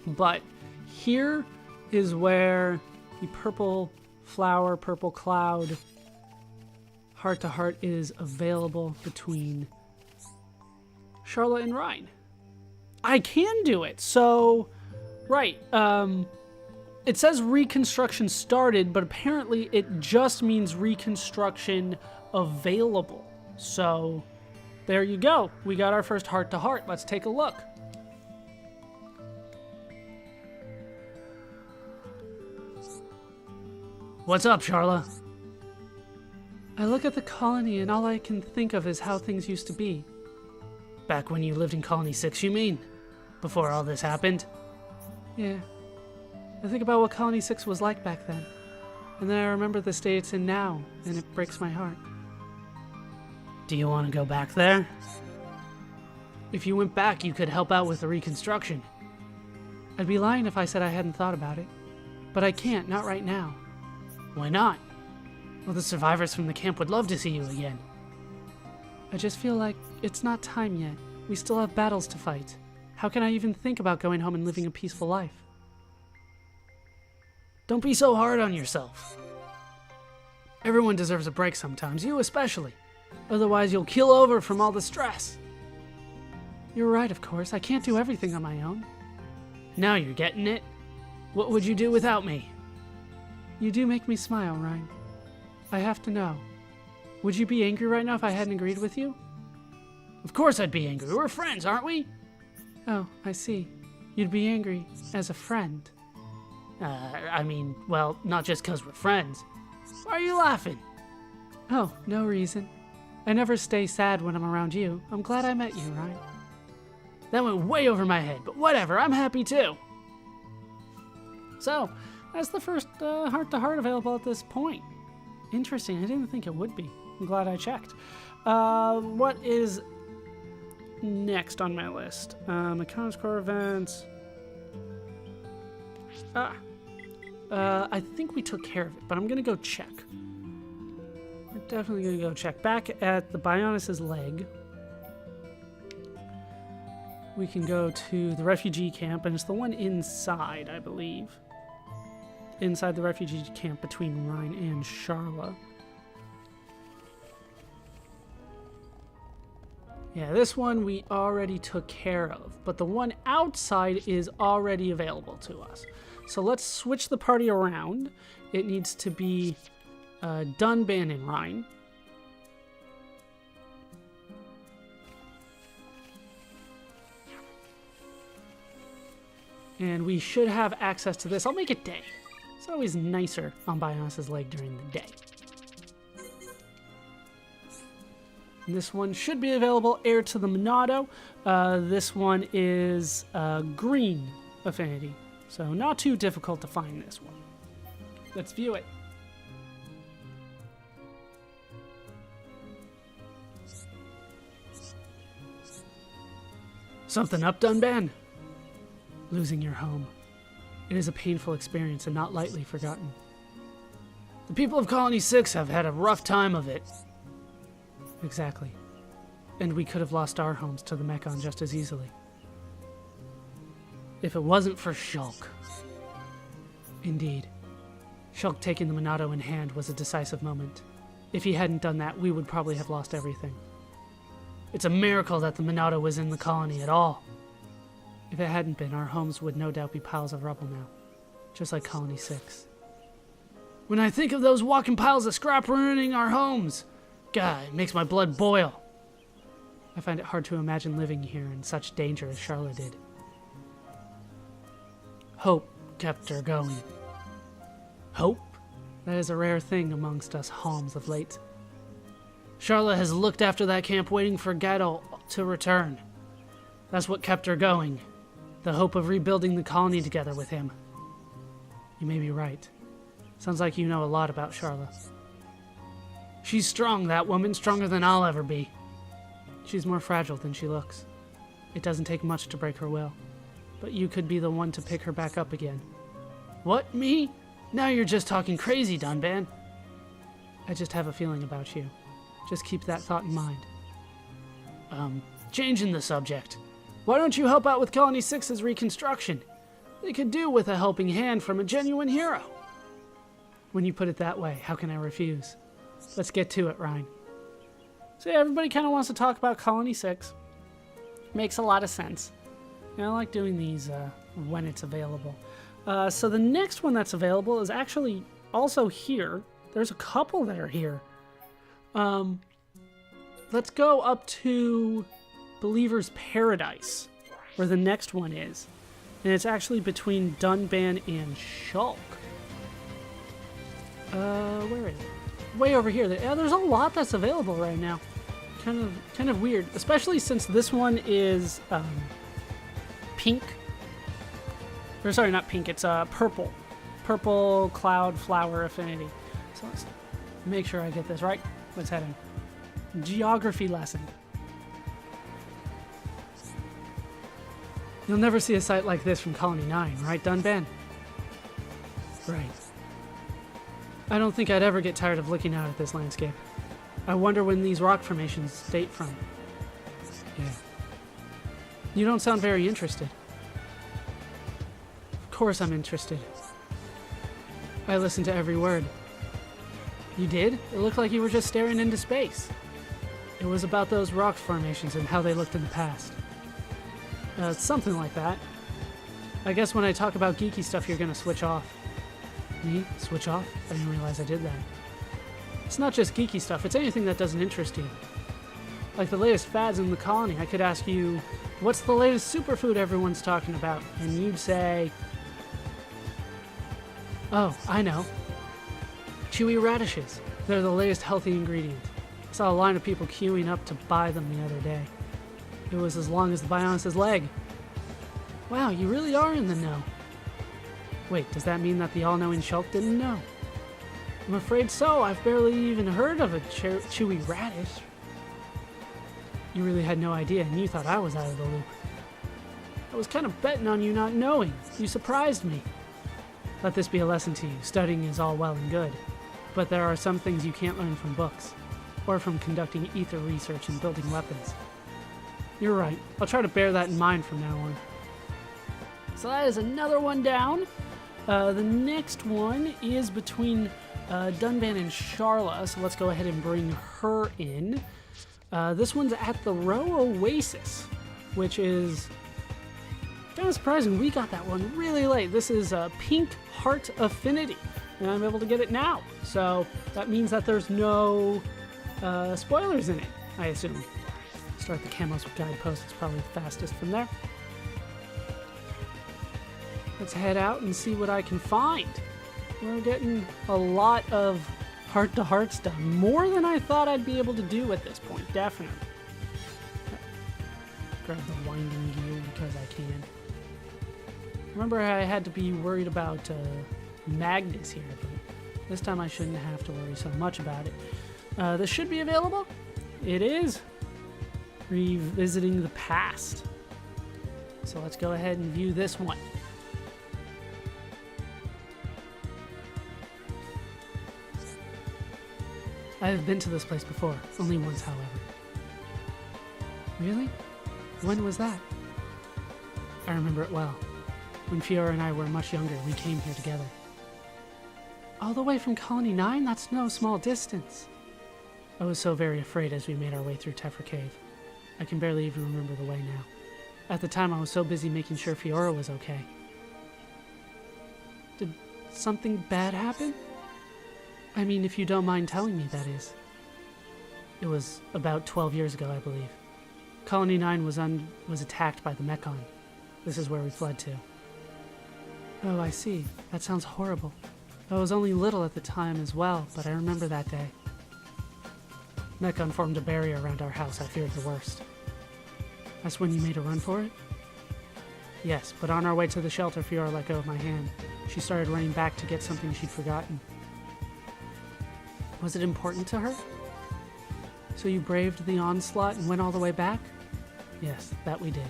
But here is where the purple flower, purple cloud, heart-to-heart is available between Charlotte and Ryan. I can do it. So, right. It says reconstruction started, but apparently it just means reconstruction available. So, there you go. We got our first heart-to-heart. Let's take a look. What's up, Charla? I look at the colony and all I can think of is how things used to be. Back when you lived in Colony 6, you mean? Before all this happened? Yeah. I think about what Colony 6 was like back then. And then I remember the state it's in now, and it breaks my heart. Do you want to go back there? If you went back, you could help out with the reconstruction. I'd be lying if I said I hadn't thought about it. But I can't, not right now. Why not? Well, the survivors from the camp would love to see you again. I just feel like it's not time yet. We still have battles to fight. How can I even think about going home and living a peaceful life? Don't be so hard on yourself. Everyone deserves a break sometimes, you especially. Otherwise, you'll keel over from all the stress. You're right, of course. I can't do everything on my own. Now you're getting it. What would you do without me? You do make me smile, Ryan. I have to know. Would you be angry right now if I hadn't agreed with you? Of course I'd be angry. We're friends, aren't we? Oh, I see. You'd be angry as a friend. Well, not just because we're friends. Why are you laughing? Oh, no reason. I never stay sad when I'm around you. I'm glad I met you, Ryan. That went way over my head, but whatever. I'm happy too. So, that's the first heart-to-heart available at this point. Interesting. I didn't think it would be. I'm glad I checked. What is next on my list? Economist Core events. I think we took care of it, but I'm going to go check. We're definitely going to go check. Back at the Bionis' leg, we can go to the refugee camp, and it's the one inside, I believe. Inside the refugee camp between Ryan and Charla. Yeah, this one we already took care of, but the one outside is already available to us. So let's switch the party around. It needs to be Dunban and Ryan. And we should have access to this. I'll make it day. It's always nicer on Bionis' leg during the day. And this one should be available, Heir to the Monado. This one is green Affinity. So not too difficult to find this one. Let's view it. Something up, Dunban? Losing your home. It is a painful experience and not lightly forgotten. The people of Colony 6 have had a rough time of it. Exactly. And we could have lost our homes to the Mechon just as easily. If it wasn't for Shulk. Indeed. Shulk taking the Monado in hand was a decisive moment. If he hadn't done that, we would probably have lost everything. It's a miracle that the Monado was in the colony at all. If it hadn't been, our homes would no doubt be piles of rubble now. Just like Colony 6. When I think of those walking piles of scrap ruining our homes, God, it makes my blood boil. I find it hard to imagine living here in such danger as Charlotte did. Hope kept her going. Hope? That is a rare thing amongst us Halms of late. Charlotte has looked after that camp waiting for Gatto to return. That's what kept her going. The hope of rebuilding the colony together with him. You may be right. Sounds like you know a lot about Charlotte. She's strong, that woman, stronger than I'll ever be. She's more fragile than she looks. It doesn't take much to break her will. But you could be the one to pick her back up again. What, me? Now you're just talking crazy, Dunban. I just have a feeling about you. Just keep that thought in mind. Changing the subject. Why don't you help out with Colony 6's reconstruction? They could do with a helping hand from a genuine hero. When you put it that way, how can I refuse? Let's get to it, Ryan. So yeah, everybody kind of wants to talk about Colony 6. Makes a lot of sense. And I like doing these when it's available. So the next one that's available is actually also here. There's a couple that are here. Let's go up to Believer's Paradise, where the next one is. And it's actually between Dunban and Shulk. Where is it? Way over here. Yeah, there's a lot that's available right now. Kind of weird, especially since this one is pink. Or sorry, not pink. It's purple. Purple Cloud Flower Affinity. So let's make sure I get this right. Let's head in. Geography lesson. You'll never see a site like this from Colony 9, right, Dunban? Right. I don't think I'd ever get tired of looking out at this landscape. I wonder when these rock formations date from. Yeah. You don't sound very interested. Of course I'm interested. I listened to every word. You did? It looked like you were just staring into space. It was about those rock formations and how they looked in the past. Something like that. I guess when I talk about geeky stuff, you're gonna switch off. Me? Switch off? I didn't realize I did that. It's not just geeky stuff, it's anything that doesn't interest you. Like the latest fads in the colony, I could ask you, what's the latest superfood everyone's talking about? And you'd say, oh, I know. Chewy radishes. They're the latest healthy ingredient. I saw a line of people queuing up to buy them the other day. It was as long as the Bionis' leg. Wow, you really are in the know. Wait, does that mean that the all-knowing Shulk didn't know? I'm afraid so. I've barely even heard of a chewy radish. You really had no idea, and you thought I was out of the loop. I was kind of betting on you not knowing. You surprised me. Let this be a lesson to you. Studying is all well and good, but there are some things you can't learn from books, or from conducting ether research and building weapons. You're right. I'll try to bear that in mind from now on. So that is another one down. The next one is between Dunban and Sharla, so let's go ahead and bring her in. This one's at the Row Oasis, which is kind of surprising. We got that one really late. This is Pink Heart Affinity, and I'm able to get it now. So that means that there's no spoilers in it, I assume. Start the camos with guideposts. It's probably the fastest from there. Let's head out and see what I can find. We're getting a lot of heart-to-hearts done. More than I thought I'd be able to do at this point, definitely. Grab the winding gear because I can. Remember, I had to be worried about Magnus here, but this time I shouldn't have to worry so much about it. This should be available. It is. Revisiting the past. So let's go ahead and view this one. I have been to this place before, only once, however. Really? When was that? I remember it well. When Fiora and I were much younger, we came here together. All the way from Colony 9? That's no small distance. I was so very afraid as we made our way through Tephra Cave. I can barely even remember the way now. At the time, I was so busy making sure Fiora was okay. Did something bad happen? I mean, if you don't mind telling me, that is. It was about 12 years ago, I believe. Colony 9 was attacked by the Mechon. This is where we fled to. Oh, I see. That sounds horrible. I was only little at the time as well, but I remember that day. Mechon formed a barrier around our house. I feared the worst. That's when you made a run for it? Yes, but on our way to the shelter, Fiora let go of my hand. She started running back to get something she'd forgotten. Was it important to her? So you braved the onslaught and went all the way back? Yes, that we did.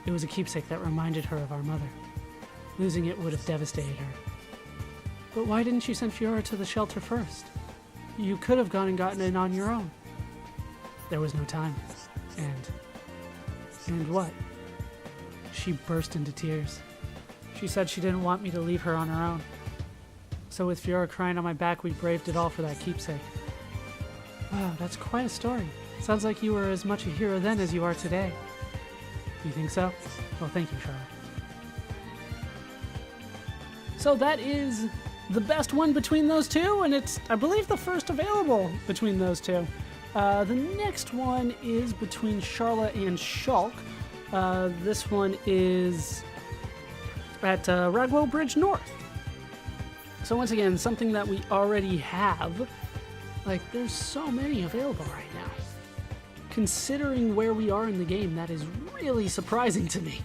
It was a keepsake that reminded her of our mother. Losing it would have devastated her. But why didn't you send Fiora to the shelter first? You could have gone and gotten it on your own. There was no time. And what? She burst into tears. She said she didn't want me to leave her on her own. So with Fiora crying on my back, we braved it all for that keepsake. Wow, that's quite a story. Sounds like you were as much a hero then as you are today. You think so? Well, thank you, Charlotte. So that is the best one between those two, and it's, I believe, the first available between those two. The next one is between Charla and Shulk. This one is at Ragwell Bridge North. So once again, something that we already have. Like, there's so many available right now. Considering where we are in the game, that is really surprising to me.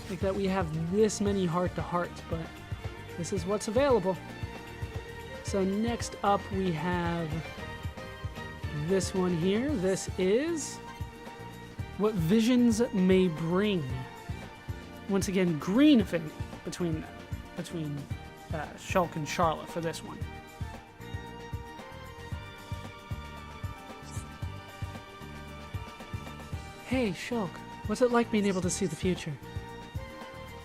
Like that we have this many heart-to-hearts, but this is what's available. So next up we have this one here. This is What Visions May Bring. Once again, green affinity between Shulk and Charlotte for this one. Hey, Shulk, what's it like being able to see the future?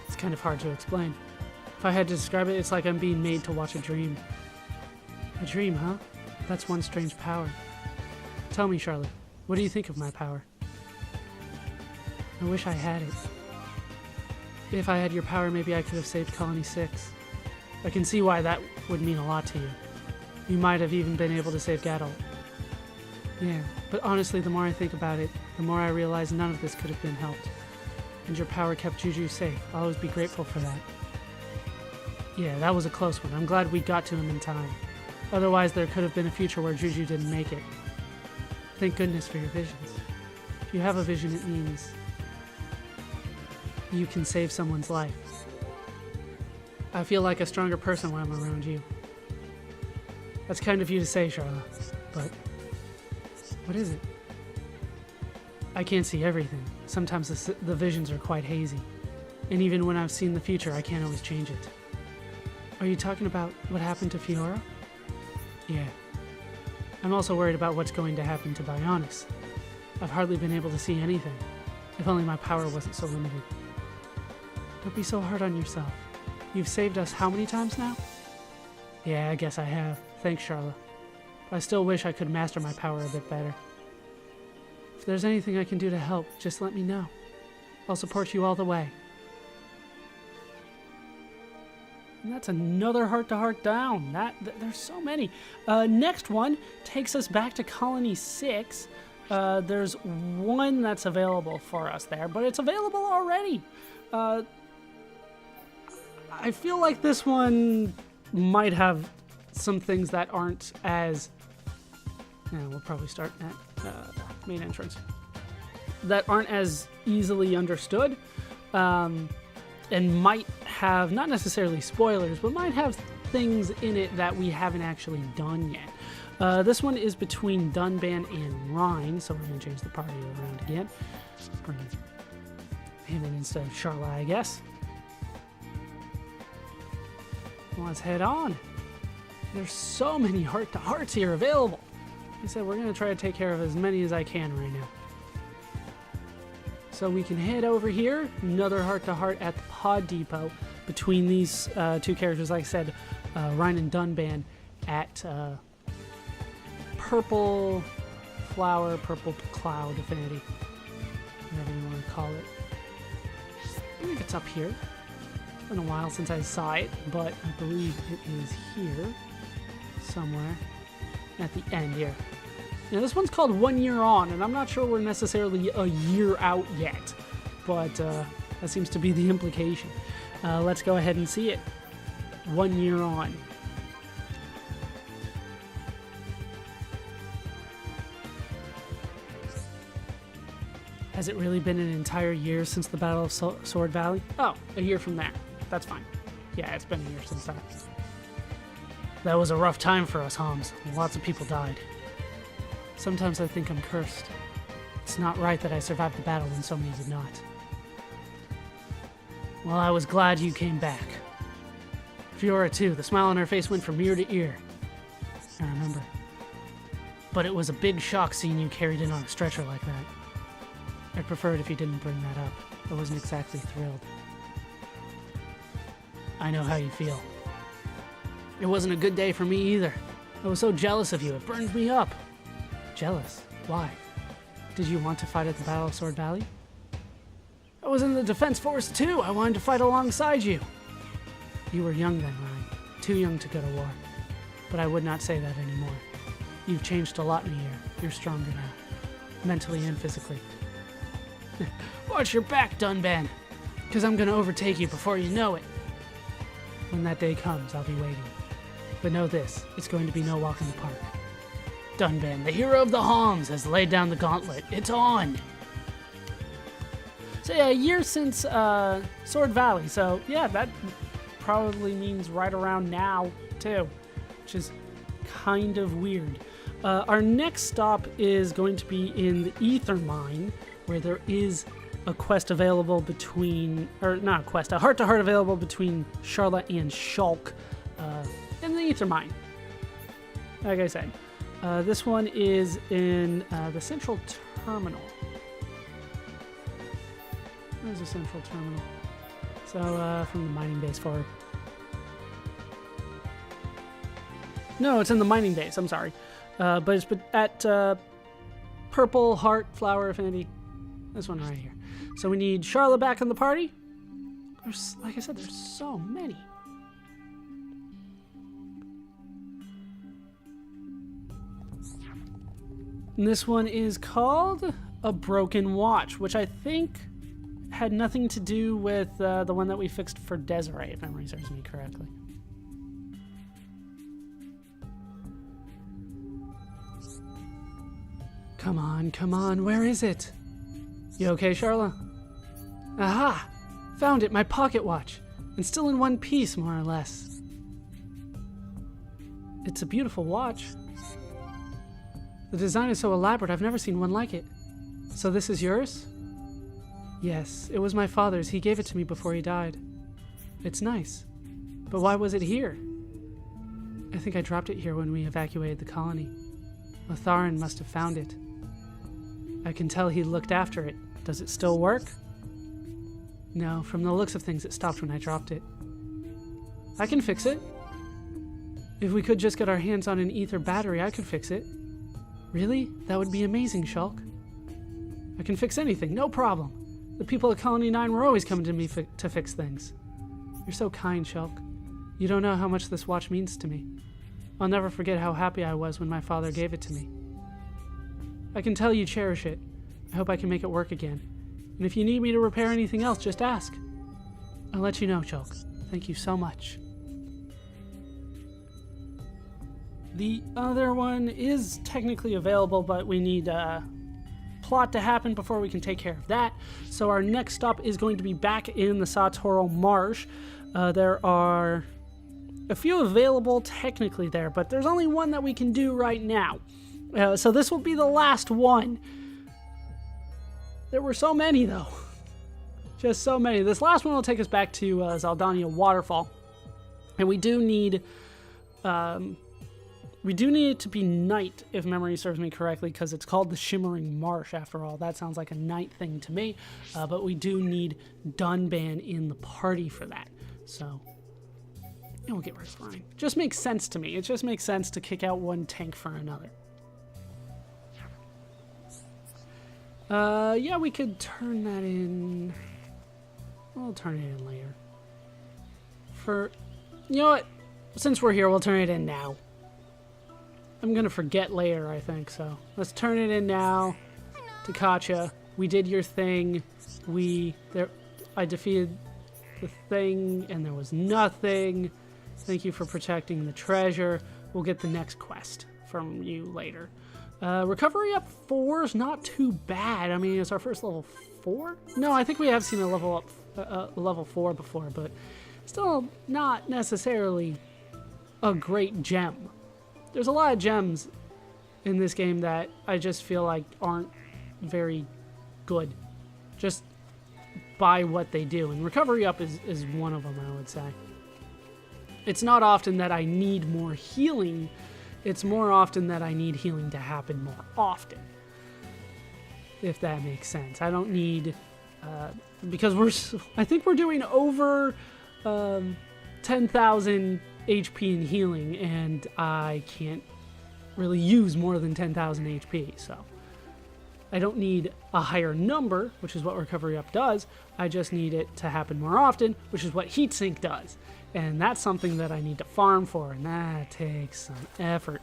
It's kind of hard to explain. If I had to describe it, it's like I'm being made to watch a dream. A dream, huh? That's one strange power. Tell me, Charlotte, what do you think of my power? I wish I had it. If I had your power, maybe I could have saved Colony 6. I can see why that would mean a lot to you. You might have even been able to save Gadol. Yeah, but honestly, the more I think about it, the more I realize none of this could have been helped. And your power kept Juju safe. I'll always be grateful for that. Yeah, that was a close one. I'm glad we got to him in time. Otherwise, there could have been a future where Juju didn't make it. Thank goodness for your visions. If you have a vision, it means you can save someone's life. I feel like a stronger person when I'm around you. That's kind of you to say, Charla, but what is it? I can't see everything. Sometimes the visions are quite hazy. And even when I've seen the future, I can't always change it. Are you talking about what happened to Fiora? Yeah. I'm also worried about what's going to happen to Bionis. I've hardly been able to see anything. If only my power wasn't so limited. Don't be so hard on yourself. You've saved us how many times now? Yeah, I guess I have. Thanks, Charla. I still wish I could master my power a bit better. If there's anything I can do to help, just let me know. I'll support you all the way. And that's another heart-to-heart down. There's so many. Next one takes us back to Colony 6. There's one that's available for us there, but it's available already. I feel like this one might have some things that aren't as... Yeah, we'll probably start at main entrance. That aren't as easily understood. And might have, not necessarily spoilers, but might have things in it that we haven't actually done yet. This one is between Dunban and Rhine, so we're going to change the party around again. Bring him in instead of Charla, I guess. Let's head on. There's so many heart-to-hearts here available. Like I said, we're going to try to take care of as many as I can right now. So we can head over here, another heart-to-heart at the Pod Depot between these two characters, like I said, Rhine and Dunban at Purple Flower, Purple Cloud Affinity, whatever you want to call it. I think it's up here. It's been a while since I saw it, but I believe it is here somewhere at the end here. Now, this one's called 1 Year On, and I'm not sure we're necessarily a year out yet, but that seems to be the implication. Let's go ahead and see it. 1 Year On. Has it really been an entire year since the Battle of Sword Valley? Oh, a year from there. That's fine. Yeah, it's been a year since that. That was a rough time for us, Homs. Lots of people died. Sometimes I think I'm cursed. It's not right that I survived the battle when so many did not. Well, I was glad you came back. Fiora too, the smile on her face went from ear to ear. I remember. But it was a big shock seeing you carried in on a stretcher like that. I'd prefer it if you didn't bring that up. I wasn't exactly thrilled. I know how you feel. It wasn't a good day for me either. I was so jealous of you, it burned me up. Jealous? Why? Did you want to fight at the Battle of Sword Valley? I was in the Defense Force too. I wanted to fight alongside you. You were young then, Ryan. Too young to go to war. But I would not say that anymore. You've changed a lot in a year. You're stronger now. Mentally and physically. Watch your back, Dunban. Because I'm going to overtake you before you know it. When that day comes, I'll be waiting. But know this, it's going to be no walk in the park. Dunban, the hero of the Homs, has laid down the gauntlet. It's on! So yeah, a year since Sword Valley. So yeah, that probably means right around now, too. Which is kind of weird. Our next stop is going to be in the Ether Mine, where there is a quest available between, or not a quest, a heart-to-heart available between Charlotte and Shulk in the Ether Mine. Like I said, this one is in the Central Terminal. Where's the Central Terminal? So, from the mining base forward. No, it's in the mining base, I'm sorry. But it's at Purple Heart Flower Affinity. This one right here. So we need Charlotte back in the party. There's, like I said, there's so many. And this one is called A Broken Watch, which I think had nothing to do with the one that we fixed for Desiree, if memory serves me correctly. Come on, where is it? You okay, Charla? Aha! Found it, my pocket watch. And still in one piece, more or less. It's a beautiful watch. The design is so elaborate, I've never seen one like it. So this is yours? Yes, it was my father's. He gave it to me before he died. It's nice. But why was it here? I think I dropped it here when we evacuated the colony. Lotharan must have found it. I can tell he looked after it. Does it still work? No, from the looks of things it stopped when I dropped it. I can fix it. If we could just get our hands on an ether battery, I could fix it. Really? That would be amazing, Shulk. I can fix anything, no problem. The people at Colony 9 were always coming to me to fix things. You're so kind, Shulk. You don't know how much this watch means to me. I'll never forget how happy I was when my father gave it to me. I can tell you cherish it. I hope I can make it work again. And if you need me to repair anything else, just ask. I'll let you know, Shulk. Thank you so much. The other one is technically available, but we need plot to happen before we can take care of that. So our next stop is going to be back in the Satorl Marsh. There are a few available technically there, but there's only one that we can do right now. So this will be the last one. There were so many, though. Just so many. This last one will take us back to Zaldania Waterfall. And we do need it to be night, if memory serves me correctly, because it's called the Shimmering Marsh, after all. That sounds like a night thing to me. But we do need Dunban in the party for that. So, we'll get rid of Ryan. Just makes sense to me. It just makes sense to kick out one tank for another. Yeah, we could turn that in. We'll turn it in later. You know what? Since we're here, we'll turn it in now. I'm gonna forget later, I think, so. Let's turn it in now. Takacha, we did your thing. I defeated the thing, and there was nothing. Thank you for protecting the treasure. We'll get the next quest from you later. Recovery up 4 is not too bad. I mean, it's our first level 4? No, I think we have seen a level level 4 before, but still not necessarily a great gem. There's a lot of gems in this game that I just feel like aren't very good, just by what they do. And recovery up is one of them, I would say. It's not often that I need more healing. It's more often that I need healing to happen more often, if that makes sense. I don't need Because I think we're doing over 10,000 HP in healing, and I can't really use more than 10,000 HP, so I don't need a higher number, which is what Recovery Up does. I just need it to happen more often, which is what Heatsink does. And that's something that I need to farm for, and that takes some effort.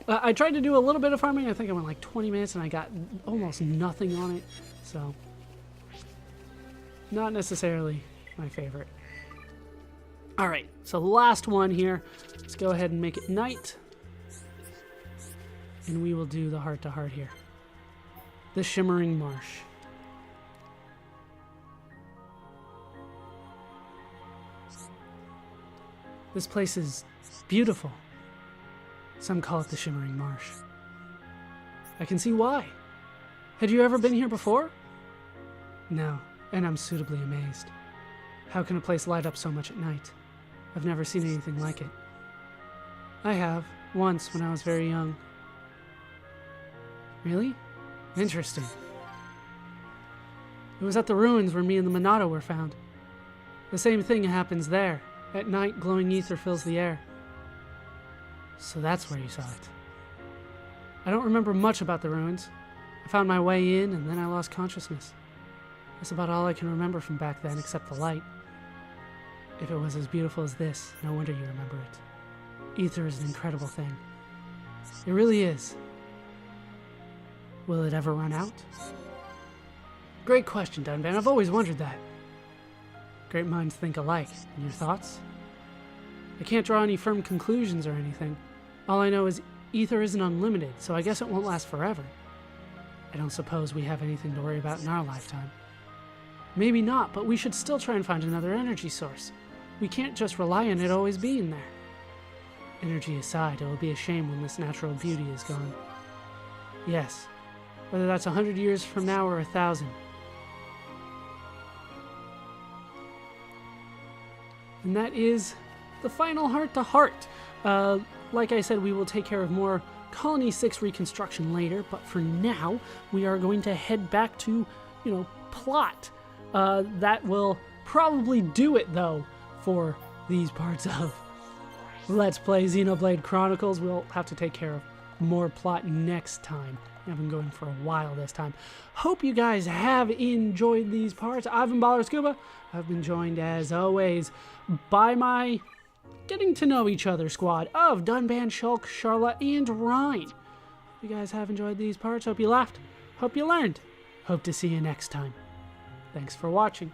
I tried to do a little bit of farming. I think I went like 20 minutes, and I got almost nothing on it. So, not necessarily my favorite. All right, so last one here. Let's go ahead and make it night. And we will do the heart-to-heart here. The Shimmering Marsh. This place is beautiful. Some call it the Shimmering Marsh. I can see why. Had you ever been here before? No, and I'm suitably amazed. How can a place light up so much at night? I've never seen anything like it. I have, once when I was very young. Really? Interesting. It was at the ruins where me and the Monado were found. The same thing happens there. At night, glowing ether fills the air. So that's where you saw it. I don't remember much about the ruins. I found my way in, and then I lost consciousness. That's about all I can remember from back then, except the light. If it was as beautiful as this, no wonder you remember it. Ether is an incredible thing. It really is. Will it ever run out? Great question, Dunban. I've always wondered that. Great minds think alike. And your thoughts? I can't draw any firm conclusions or anything. All I know is ether isn't unlimited, so I guess it won't last forever. I don't suppose we have anything to worry about in our lifetime. Maybe not, but we should still try and find another energy source. We can't just rely on it always being there. Energy aside, it will be a shame when this natural beauty is gone. Yes, whether that's 100 years from now or 1,000. And that is the final heart-to-heart. Like I said, we will take care of more Colony 6 reconstruction later, but for now, we are going to head back to, plot. That will probably do it, though, for these parts of Let's Play Xenoblade Chronicles. We'll have to take care of more plot next time. I've been going for a while this time. Hope you guys have enjoyed these parts. I've been ballerscuba. I've been joined, as always, by my getting to know each other squad of Dunban, Shulk, Charla, and Ryan. You guys have enjoyed these parts. Hope you laughed. Hope you learned. Hope to see you next time. Thanks for watching.